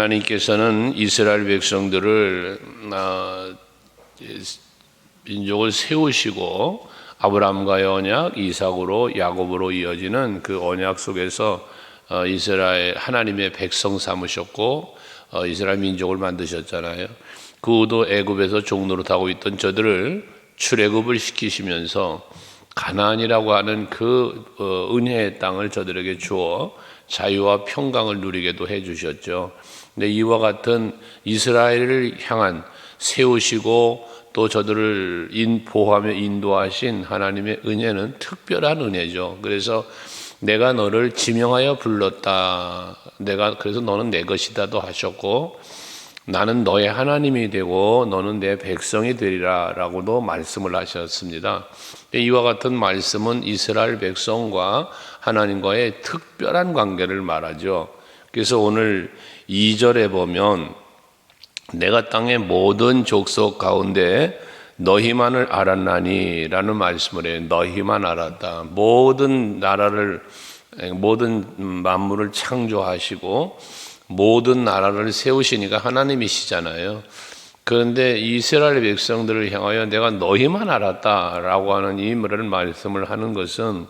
하나님께서는 이스라엘 백성들을 민족을 세우시고 아브라함과의 언약, 이삭으로 야곱으로 이어지는 그 언약 속에서 이스라엘 하나님의 백성 삼으셨고 이스라엘 민족을 만드셨잖아요. 그 후도 애굽에서 종노릇하고 있던 저들을 출애굽을 시키시면서 가나안이라고 하는 그 은혜의 땅을 저들에게 주어 자유와 평강을 누리게도 해주셨죠. 근데 이와 같은 이스라엘을 향한 세우시고 또 저들을 보호하며 인도하신 하나님의 은혜는 특별한 은혜죠. 그래서 내가 너를 지명하여 불렀다. 그래서 너는 내 것이다도 하셨고, 나는 너의 하나님이 되고 너는 내 백성이 되리라 라고도 말씀을 하셨습니다. 이와 같은 말씀은 이스라엘 백성과 하나님과의 특별한 관계를 말하죠. 그래서 오늘 2절에 보면 내가 땅의 모든 족속 가운데 너희만을 알았나니 라는 말씀을 해요. 너희만 알았다. 모든 나라를, 모든 만물을 창조하시고 모든 나라를 세우시니까 하나님이시잖아요. 그런데 이스라엘 백성들을 향하여 내가 너희만 알았다라고 하는 이 말씀을 하는 것은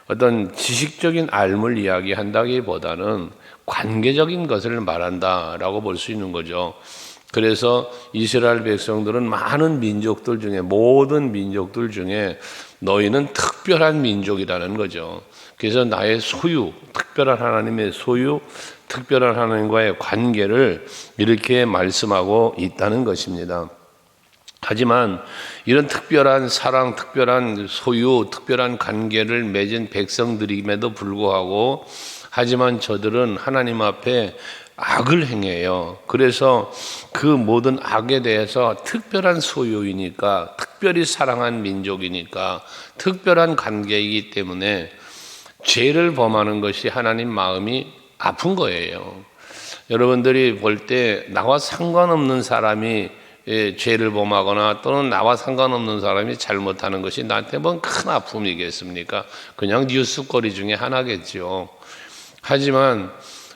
어떤 지식적인 알물 이야기한다기보다는 관계적인 것을 말한다라고 볼 수 있는 거죠. 그래서 이스라엘 백성들은 많은 민족들 중에, 모든 민족들 중에 너희는 특별한 민족이라는 거죠. 그래서 나의 소유, 특별한 하나님의 소유, 특별한 하나님과의 관계를 이렇게 말씀하고 있다는 것입니다. 하지만 이런 특별한 사랑, 특별한 소유, 특별한 관계를 맺은 백성들임에도 불구하고 하지만 저들은 하나님 앞에 악을 행해요. 그래서 그 모든 악에 대해서 특별한 소유이니까, 특별히 사랑한 민족이니까, 특별한 관계이기 때문에 죄를 범하는 것이 하나님 마음이 아픈 거예요. 여러분들이 볼 때 나와 상관없는 사람이 죄를 범하거나 또는 나와 상관없는 사람이 잘못하는 것이 나한테 뭔 큰 아픔이겠습니까? 그냥 뉴스거리 중에 하나겠죠. 하지만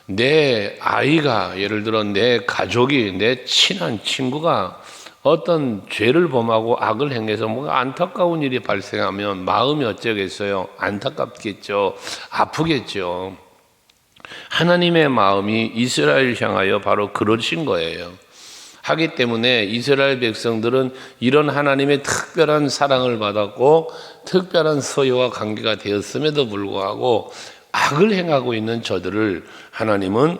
내 아이가, 예를 들어 내 가족이, 내 친한 친구가 어떤 죄를 범하고 악을 행해서 뭔가 안타까운 일이 발생하면 마음이 어쩌겠어요? 안타깝겠죠. 아프겠죠. 하나님의 마음이 이스라엘 향하여 바로 그러신 거예요. 하기 때문에 이스라엘 백성들은 이런 하나님의 특별한 사랑을 받았고 특별한 소유와 관계가 되었음에도 불구하고 악을 행하고 있는 저들을 하나님은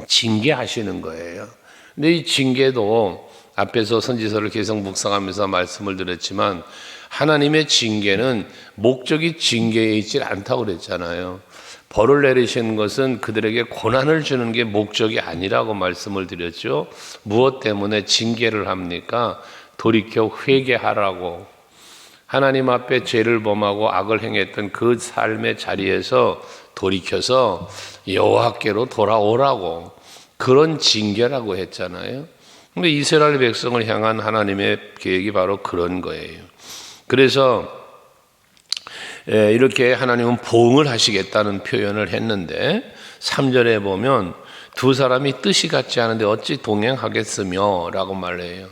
징계하시는 거예요. 근데 이 징계도 앞에서 선지서를 계속 묵상하면서 말씀을 드렸지만 하나님의 징계는 목적이 징계에 있지 않다고 그랬잖아요. 벌을 내리시는 것은 그들에게 고난을 주는 게 목적이 아니라고 말씀을 드렸죠. 무엇 때문에 징계를 합니까? 돌이켜 회개하라고. 하나님 앞에 죄를 범하고 악을 행했던 그 삶의 자리에서 돌이켜서 여호와께로 돌아오라고, 그런 징계라고 했잖아요. 근데 이스라엘 백성을 향한 하나님의 계획이 바로 그런 거예요. 그래서 이렇게 하나님은 보응을 하시겠다는 표현을 했는데 3절에 보면 두 사람이 뜻이 같지 않은데 어찌 동행하겠으며 라고 말해요.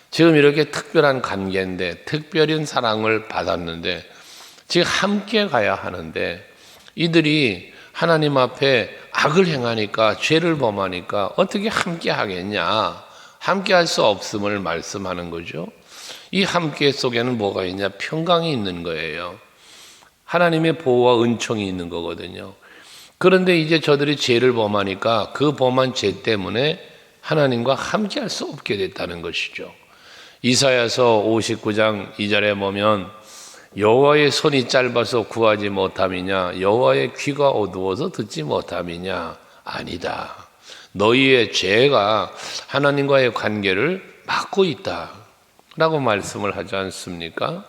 지금 이렇게 특별한 관계인데, 특별한 사랑을 받았는데, 지금 함께 가야 하는데 이들이 하나님 앞에 악을 행하니까, 죄를 범하니까 어떻게 함께 하겠냐? 함께 할 수 없음을 말씀하는 거죠. 이 함께 속에는 뭐가 있냐? 평강이 있는 거예요. 하나님의 보호와 은총이 있는 거거든요. 그런데 이제 저들이 죄를 범하니까 그 범한 죄 때문에 하나님과 함께 할 수 없게 됐다는 것이죠. 이사야서 59장 2절에 보면 여호와의 손이 짧아서 구하지 못함이냐, 여호와의 귀가 어두워서 듣지 못함이냐? 아니다. 너희의 죄가 하나님과의 관계를 막고 있다 라고 말씀을 하지 않습니까?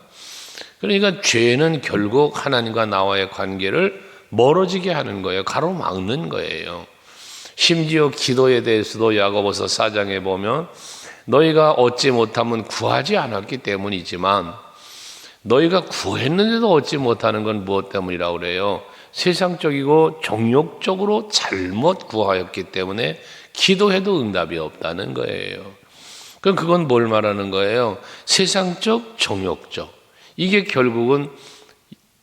그러니까 죄는 결국 하나님과 나와의 관계를 멀어지게 하는 거예요. 가로막는 거예요. 심지어 기도에 대해서도 야고보서 4장에 보면 너희가 얻지 못하면 구하지 않았기 때문이지만 너희가 구했는데도 얻지 못하는 건 무엇 때문이라고 그래요? 세상적이고 정욕적으로 잘못 구하였기 때문에 기도해도 응답이 없다는 거예요. 그럼 그건 뭘 말하는 거예요? 세상적, 정욕적. 이게 결국은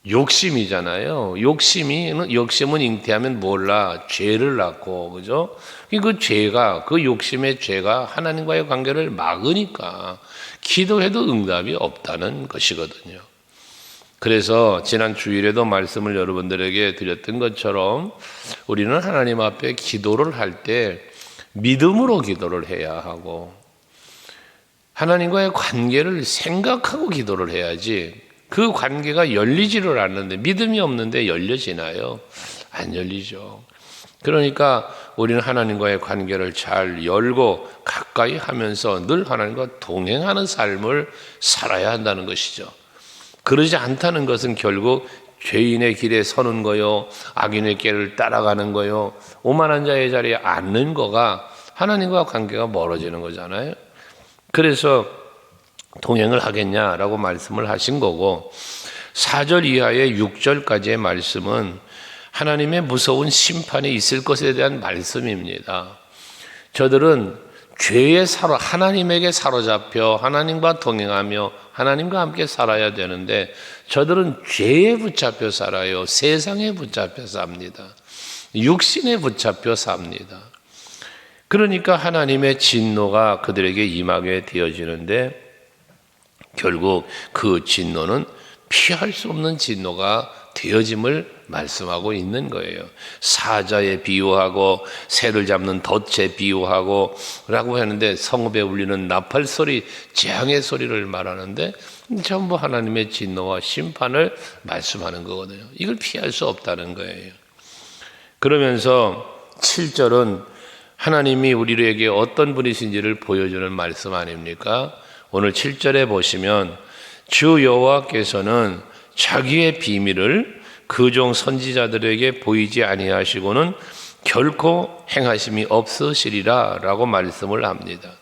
욕심이잖아요. 욕심은 잉태하면 몰라. 죄를 낳고, 그죠? 그 죄가, 그 욕심의 죄가 하나님과의 관계를 막으니까 기도해도 응답이 없다는 것이거든요. 그래서 지난 주일에도 말씀을 여러분들에게 드렸던 것처럼 우리는 하나님 앞에 기도를 할 때 믿음으로 기도를 해야 하고 하나님과의 관계를 생각하고 기도를 해야지 그 관계가 열리지를 않는데 믿음이 없는데 열려지나요? 안 열리죠. 그러니까 우리는 하나님과의 관계를 잘 열고 가까이 하면서 늘 하나님과 동행하는 삶을 살아야 한다는 것이죠. 그러지 않다는 것은 결국 죄인의 길에 서는 거요, 악인의 길을 따라가는 거요, 오만한 자의 자리에 앉는 거가 하나님과 관계가 멀어지는 거잖아요. 그래서 동행을 하겠냐라고 말씀을 하신 거고 4절 이하의 6절까지의 말씀은 하나님의 무서운 심판이 있을 것에 대한 말씀입니다. 저들은 죄에 하나님에게 사로잡혀 하나님과 동행하며 하나님과 함께 살아야 되는데 저들은 죄에 붙잡혀 살아요. 세상에 붙잡혀 삽니다. 육신에 붙잡혀 삽니다. 그러니까 하나님의 진노가 그들에게 임하게 되어지는데 결국 그 진노는 피할 수 없는 진노가 되어짐을 말씀하고 있는 거예요. 사자에 비유하고 새를 잡는 덫에 비유하고 라고 하는데 성읍에 울리는 나팔 소리, 재앙의 소리를 말하는데 전부 하나님의 진노와 심판을 말씀하는 거거든요. 이걸 피할 수 없다는 거예요. 그러면서 7절은 하나님이 우리에게 어떤 분이신지를 보여주는 말씀 아닙니까? 오늘 7절에 보시면 주 여호와께서는 자기의 비밀을 그종 선지자들에게 보이지 아니하시고는 결코 행하심이 없으시리라 라고 말씀을 합니다.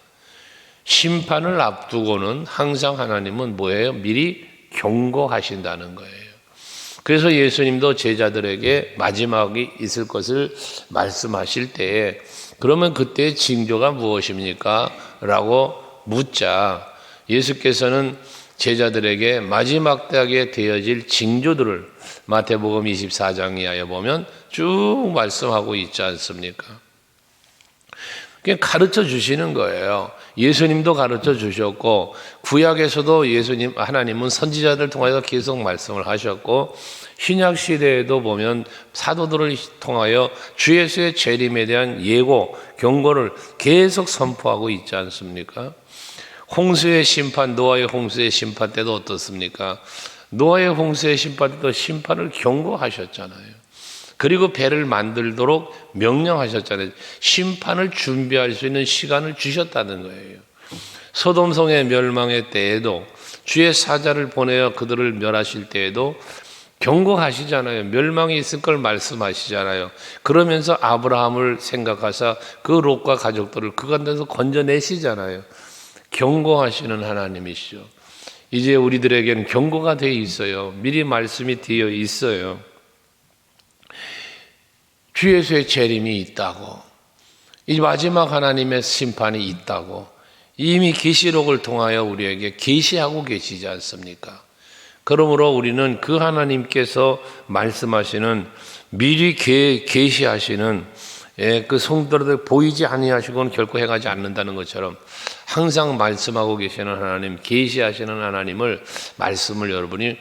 심판을 앞두고는 항상 하나님은 뭐예요? 미리 경고하신다는 거예요. 그래서 예수님도 제자들에게 마지막이 있을 것을 말씀하실 때에 그러면 그때의 징조가 무엇입니까? 라고 묻자 예수께서는 제자들에게 마지막 때에 되어질 징조들을 마태복음 24장 이하에 보면 쭉 말씀하고 있지 않습니까? 그냥 가르쳐 주시는 거예요. 예수님도 가르쳐 주셨고 구약에서도 하나님은 선지자들 통해서 계속 말씀을 하셨고 신약 시대에도 보면 사도들을 통하여 주 예수의 재림에 대한 예고, 경고를 계속 선포하고 있지 않습니까? 홍수의 심판, 노아의 홍수의 심판 때도 어떻습니까? 노아의 홍수의 심판 때도 심판을 경고하셨잖아요. 그리고 배를 만들도록 명령하셨잖아요. 심판을 준비할 수 있는 시간을 주셨다는 거예요. 소돔성의 멸망의 때에도 주의 사자를 보내어 그들을 멸하실 때에도 경고하시잖아요. 멸망이 있을 걸 말씀하시잖아요. 그러면서 아브라함을 생각하사 그 롯과 가족들을 그 가운데서 건져내시잖아요. 경고하시는 하나님이시죠. 이제 우리들에게는 경고가 되어 있어요. 미리 말씀이 되어 있어요. 주 예수의 재림이 있다고, 이 마지막 하나님의 심판이 있다고 이미 계시록을 통하여 우리에게 계시하고 계시지 않습니까? 그러므로 우리는 그 하나님께서 말씀하시는 미리 계시하시는 그 성도들 보이지 아니하시고는 결코 행하지 않는다는 것처럼 항상 말씀하고 계시는 하나님, 계시하시는 하나님을 말씀을 여러분이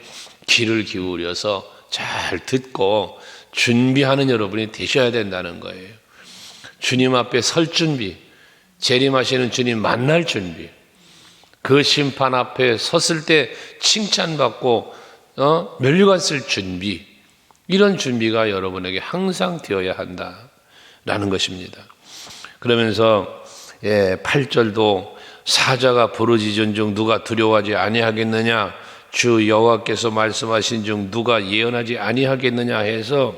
귀를 기울여서 잘 듣고 준비하는 여러분이 되셔야 된다는 거예요. 주님 앞에 설 준비, 재림하시는 주님 만날 준비, 그 심판 앞에 섰을 때 칭찬받고 면류관 쓸 준비, 이런 준비가 여러분에게 항상 되어야 한다라는 것입니다. 그러면서 8절도 사자가 부르짖은 중 누가 두려워하지 아니하겠느냐, 주 여호와께서 말씀하신 중 누가 예언하지 아니하겠느냐 해서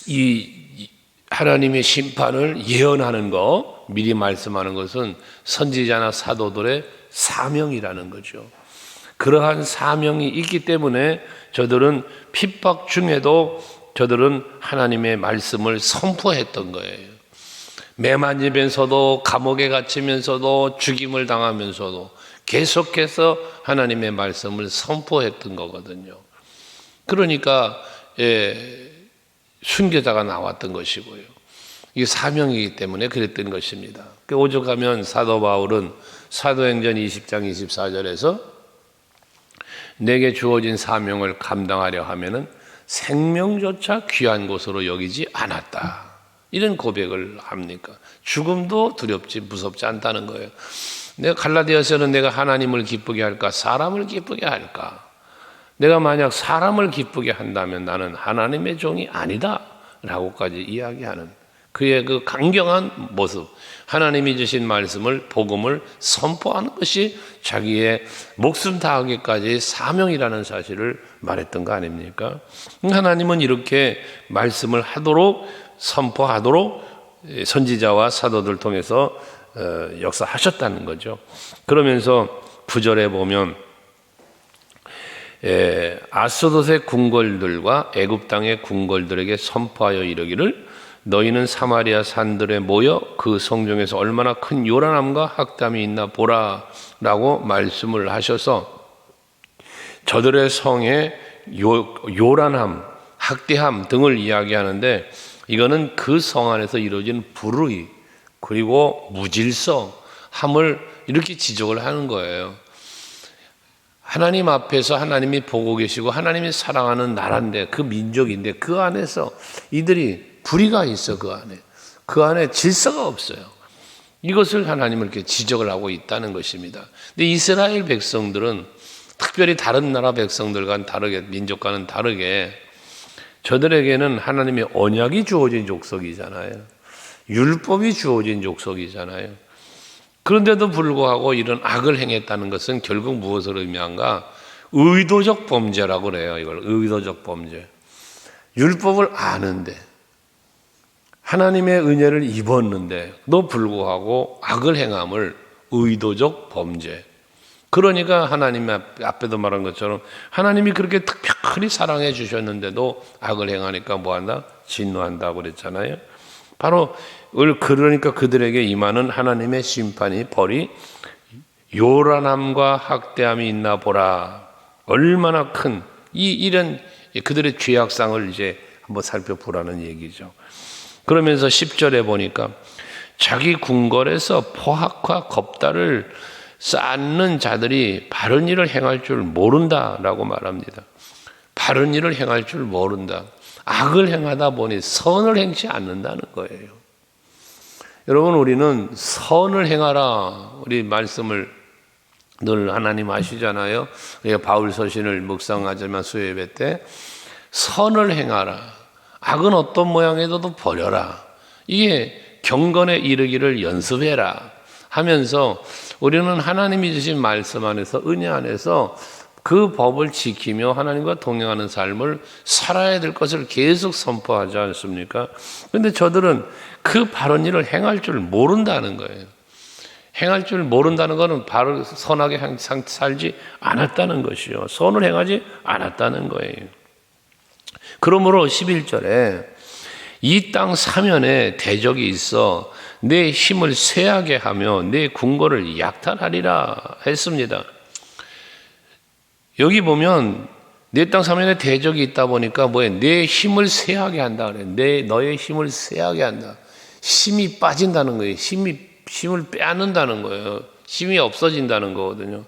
이 하나님의 심판을 예언하는 거, 미리 말씀하는 것은 선지자나 사도들의 사명이라는 거죠. 그러한 사명이 있기 때문에 저들은 핍박 중에도 저들은 하나님의 말씀을 선포했던 거예요. 매만지면서도 감옥에 갇히면서도 죽임을 당하면서도 계속해서 하나님의 말씀을 선포했던 거거든요. 그러니까 순교자가 나왔던 것이고요. 이게 사명이기 때문에 그랬던 것입니다. 오죽하면 사도 바울은 사도행전 20장 24절에서 내게 주어진 사명을 감당하려 하면은 생명조차 귀한 것으로 여기지 않았다. 이런 고백을 합니까? 죽음도 두렵지 무섭지 않다는 거예요. 내가 갈라디아서는 내가 하나님을 기쁘게 할까 사람을 기쁘게 할까? 내가 만약 사람을 기쁘게 한다면 나는 하나님의 종이 아니다 라고까지 이야기하는 그의 그 강경한 모습, 하나님이 주신 말씀을 복음을 선포하는 것이 자기의 목숨 다하기까지 사명이라는 사실을 말했던 거 아닙니까? 하나님은 이렇게 말씀을 하도록 선포하도록 선지자와 사도들 통해서 역사하셨다는 거죠. 그러면서 9절에 보면 아스돗의 궁궐들과 애굽 땅의 궁궐들에게 선포하여 이르기를 너희는 사마리아 산들에 모여 그 성중에서 얼마나 큰 요란함과 학담이 있나 보라 라고 말씀을 하셔서 저들의 성의 요란함, 학대함 등을 이야기하는데 이거는 그 성 안에서 이루어진 불의 그리고 무질서함을 이렇게 지적을 하는 거예요. 하나님 앞에서 하나님이 보고 계시고 하나님이 사랑하는 나라인데 그 민족인데 그 안에서 이들이 불의가 있어. 그 안에 질서가 없어요. 이것을 하나님을 이렇게 지적을 하고 있다는 것입니다. 근데 이스라엘 백성들은 특별히 다른 나라 백성들과는 다르게 민족과는 다르게 저들에게는 하나님의 언약이 주어진 족속이잖아요. 율법이 주어진 족속이잖아요. 그런데도 불구하고 이런 악을 행했다는 것은 결국 무엇을 의미한가? 의도적 범죄라고 그래요. 이걸 의도적 범죄. 율법을 아는데 하나님의 은혜를 입었는데도 불구하고 악을 행함을 의도적 범죄. 그러니까 하나님 앞에도 말한 것처럼 하나님이 그렇게 특별히 사랑해 주셨는데도 악을 행하니까 뭐한다? 진노한다고 그랬잖아요. 바로 그러니까 그들에게 임하는 하나님의 심판이 벌이 요란함과 학대함이 있나 보라. 얼마나 큰 이런 그들의 죄악상을 이제 한번 살펴보라는 얘기죠. 그러면서 10절에 보니까 자기 궁궐에서 포악과 겁달을 쌓는 자들이 바른 일을 행할 줄 모른다라고 말합니다. 바른 일을 행할 줄 모른다. 악을 행하다 보니 선을 행치 않는다는 거예요. 여러분, 우리는 선을 행하라. 우리 말씀을 늘 하나님 아시잖아요. 우리가 바울 서신을 묵상하지만 수요예배 때 선을 행하라. 악은 어떤 모양에도 버려라. 이게 경건에 이르기를 연습해라 하면서 우리는 하나님이 주신 말씀 안에서 은혜 안에서 그 법을 지키며 하나님과 동행하는 삶을 살아야 될 것을 계속 선포하지 않습니까? 그런데 저들은 그 바른 일을 행할 줄 모른다는 거예요. 행할 줄 모른다는 것은 바로 선하게 항상 살지 않았다는 것이요. 선을 행하지 않았다는 거예요. 그러므로 11절에 이 땅 사면에 대적이 있어 내 힘을 쇠하게 하며 내 궁궐을 약탈하리라 했습니다. 여기 보면 내 땅 사면에 대적이 있다 보니까 뭐예요? 내 힘을 쇠하게 한다 그래. 너의 힘을 쇠하게 한다. 힘이 빠진다는 거예요. 힘을 빼앗는다는 거예요. 힘이 없어진다는 거거든요.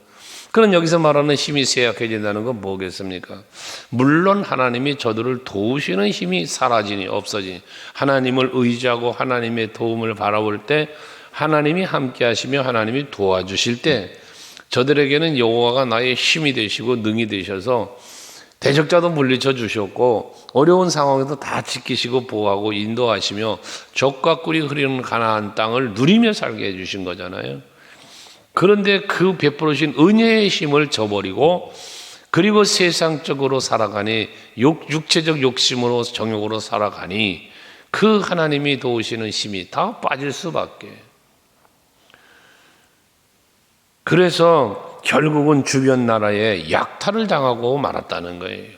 그럼 여기서 말하는 힘이 쇠약해진다는 건 뭐겠습니까? 물론 하나님이 저들을 도우시는 힘이 사라지니 없어지니 하나님을 의지하고 하나님의 도움을 바라볼 때 하나님이 함께 하시며 하나님이 도와주실 때 저들에게는 여호와가 나의 힘이 되시고 능이 되셔서 대적자도 물리쳐 주셨고 어려운 상황에도 다 지키시고 보호하고 인도하시며 적과 꿀이 흐르는 가나안 땅을 누리며 살게 해주신 거잖아요. 그런데 그 베풀으신 은혜의 힘을 저버리고 그리고 세상적으로 살아가니 육체적 욕심으로 정욕으로 살아가니 그 하나님이 도우시는 힘이 다 빠질 수밖에. 그래서 결국은 주변 나라에 약탈을 당하고 말았다는 거예요.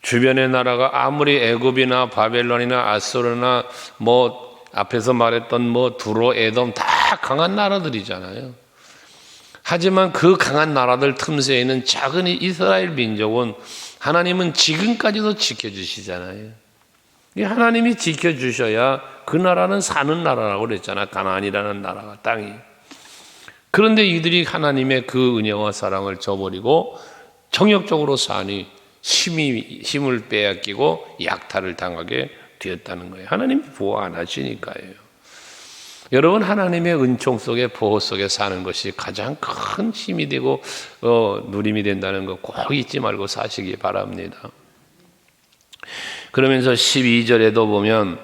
주변의 나라가 아무리 애굽이나 바벨론이나 아수르나 앞에서 말했던 뭐 두로, 에돔 다 강한 나라들이잖아요. 하지만 그 강한 나라들 틈새에 있는 작은 이스라엘 민족은 하나님은 지금까지도 지켜주시잖아요. 하나님이 지켜주셔야 그 나라는 사는 나라라고 그랬잖아. 가나안이라는 나라가, 땅이. 그런데 이들이 하나님의 그 은혜와 사랑을 저버리고 정욕적으로 사니 힘을 빼앗기고 약탈을 당하게 되었다는 거예요. 하나님이 보호 안 하시니까요. 여러분, 하나님의 은총 속에, 보호 속에 사는 것이 가장 큰 힘이 되고 누림이 된다는 거 꼭 잊지 말고 사시기 바랍니다. 그러면서 12절에도 보면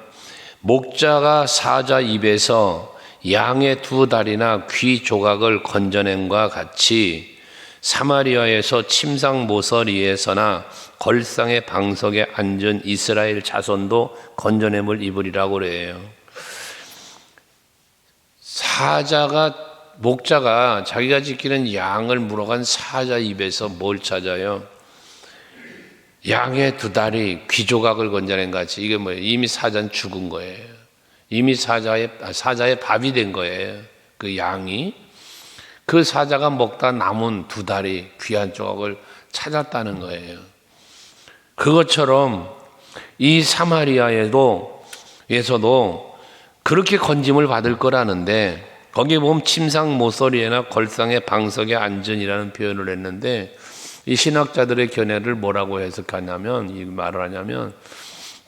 목자가 사자 입에서 양의 두 다리나 귀 조각을 건져낸과 같이 사마리아에서 침상 모서리에서나 걸상의 방석에 앉은 이스라엘 자손도 건져냄을 입으리라고 그래요. 목자가 자기가 지키는 양을 물어간 사자 입에서 뭘 찾아요? 양의 두 다리, 귀 조각을 건져낸 같이. 이게 뭐예요? 이미 사자는 죽은 거예요. 이미 사자의 밥이 된 거예요. 그 양이. 그 사자가 먹다 남은 두 다리, 귀한 조각을 찾았다는 거예요. 그것처럼 이 사마리아에서도 그렇게 건짐을 받을 거라는데, 거기에 보면 침상 모서리에나 걸상의 방석에 앉은이라는 표현을 했는데, 이 신학자들의 견해를 뭐라고 해석하냐면, 이 말을 하냐면,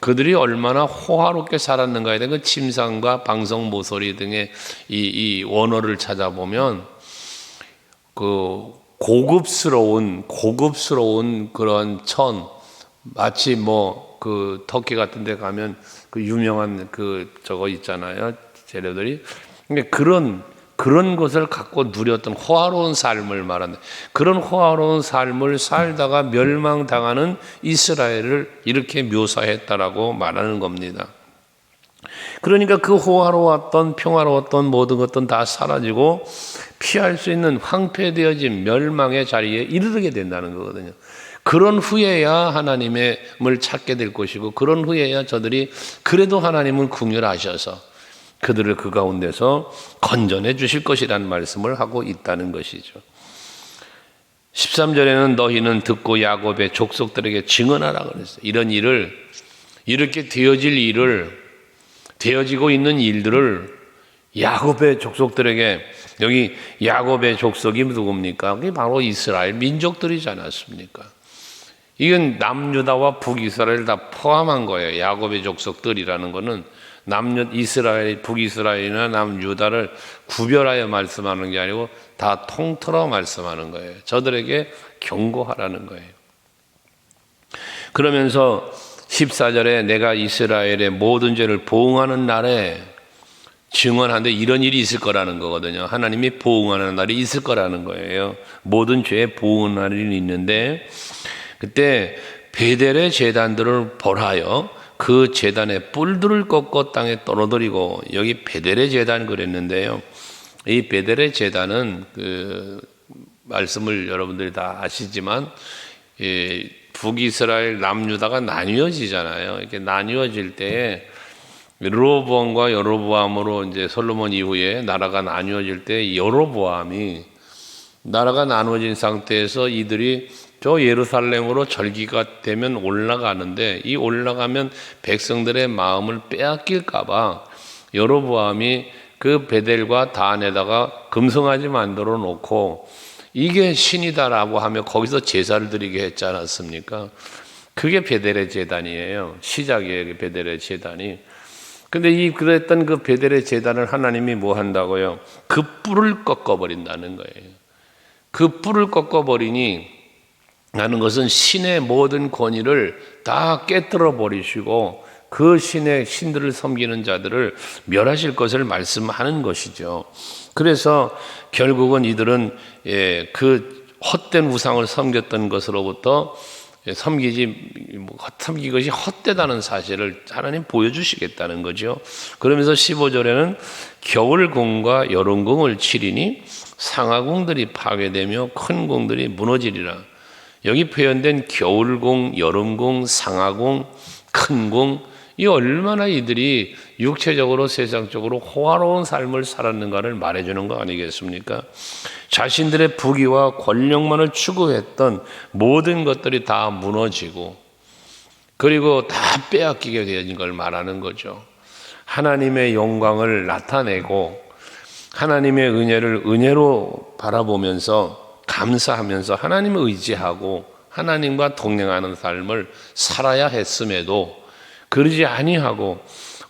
그들이 얼마나 호화롭게 살았는가에 대한 그 침상과 방석 모서리 등의 이 원어를 찾아보면, 그 고급스러운 그런 마치 그 터키 같은 데 가면 그 유명한 저거 있잖아요. 재료들이. 그런 것을 갖고 누렸던 호화로운 삶을 말하는, 그런 호화로운 삶을 살다가 멸망당하는 이스라엘을 이렇게 묘사했다라고 말하는 겁니다. 그러니까 그 호화로웠던, 평화로웠던 모든 것들은 다 사라지고 피할 수 있는 황폐되어진 멸망의 자리에 이르게 된다는 거거든요. 그런 후에야 하나님을 찾게 될 것이고, 그런 후에야 저들이 그래도 하나님은 긍휼하셔서 그들을 그 가운데서 건져내 주실 것이라는 말씀을 하고 있다는 것이죠. 13절에는 너희는 듣고 야곱의 족속들에게 증언하라 그랬어요. 이런 일을, 이렇게 되어지고 있는 일들을 야곱의 족속들에게, 여기 야곱의 족속이 누굽니까? 그게 바로 이스라엘 민족들이지 않았습니까? 이건 남유다와 북이스라엘 다 포함한 거예요. 야곱의 족속들이라는 거는 이스라엘, 북이스라엘이나 남유다를 구별하여 말씀하는 게 아니고 다 통틀어 말씀하는 거예요. 저들에게 경고하라는 거예요. 그러면서 14절에 내가 이스라엘의 모든 죄를 보응하는 날에 증언하는데, 이런 일이 있을 거라는 거거든요. 하나님이 보응하는 날이 있을 거라는 거예요. 모든 죄에 보응하는 날이 있는데, 그때 베델의 제단들을 벌하여 그 제단의 뿔들을 꺾고 땅에 떨어뜨리고, 여기 베델의 제단 그랬는데요. 이 베델의 제단은 그 말씀을 여러분들이 다 아시지만, 북이스라엘, 남유다가 나뉘어지잖아요. 이렇게 나뉘어질 때에 르호보암과 여로보암으로 이제 솔로몬 이후에 나라가 나뉘어질 때, 여로보암이 나라가 나눠진 상태에서 이들이 저 예루살렘으로 절기가 되면 올라가는데, 이 올라가면 백성들의 마음을 빼앗길까봐 여로보암이 그 베델과 단에다가 금송아지 만들어 놓고 이게 신이다라고 하며 거기서 제사를 드리게 했지 않았습니까? 그게 베델의 제단이에요. 시작이에요, 베델의 제단이. 근데 그랬던 그 베델의 제단을 하나님이 뭐 한다고요? 그 뿔을 꺾어버린다는 거예요. 그 뿔을 꺾어버리니 하는 것은 신의 모든 권위를 다 깨뜨려 버리시고 그 신들을 섬기는 자들을 멸하실 것을 말씀하는 것이죠. 그래서 결국은 이들은 그 헛된 우상을 섬겼던 것으로부터 섬긴 것이 헛되다는 사실을 하나님 보여주시겠다는 거죠. 그러면서 15절에는 겨울궁과 여름궁을 치리니 상하궁들이 파괴되며 큰 궁들이 무너지리라. 여기 표현된 겨울궁, 여름궁, 상하궁, 큰궁, 이 얼마나 이들이 육체적으로 세상적으로 호화로운 삶을 살았는가를 말해주는 거 아니겠습니까? 자신들의 부귀와 권력만을 추구했던 모든 것들이 다 무너지고 그리고 다 빼앗기게 되어진 걸 말하는 거죠. 하나님의 영광을 나타내고 하나님의 은혜를 은혜로 바라보면서 감사하면서 하나님을 의지하고 하나님과 동행하는 삶을 살아야 했음에도 그러지 아니하고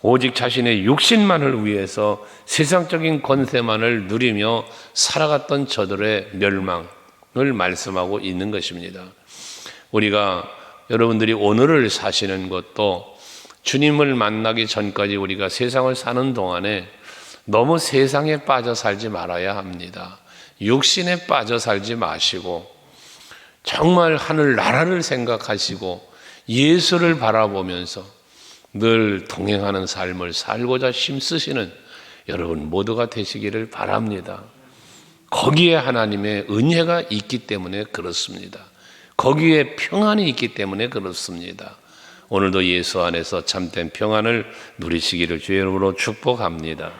오직 자신의 육신만을 위해서 세상적인 권세만을 누리며 살아갔던 저들의 멸망을 말씀하고 있는 것입니다. 우리가 여러분들이 오늘을 사시는 것도 주님을 만나기 전까지 우리가 세상을 사는 동안에 너무 세상에 빠져 살지 말아야 합니다. 육신에 빠져 살지 마시고 정말 하늘 나라를 생각하시고 예수를 바라보면서 늘 동행하는 삶을 살고자 힘쓰시는 여러분 모두가 되시기를 바랍니다. 거기에 하나님의 은혜가 있기 때문에 그렇습니다. 거기에 평안이 있기 때문에 그렇습니다. 오늘도 예수 안에서 참된 평안을 누리시기를 주의 이름으로 축복합니다.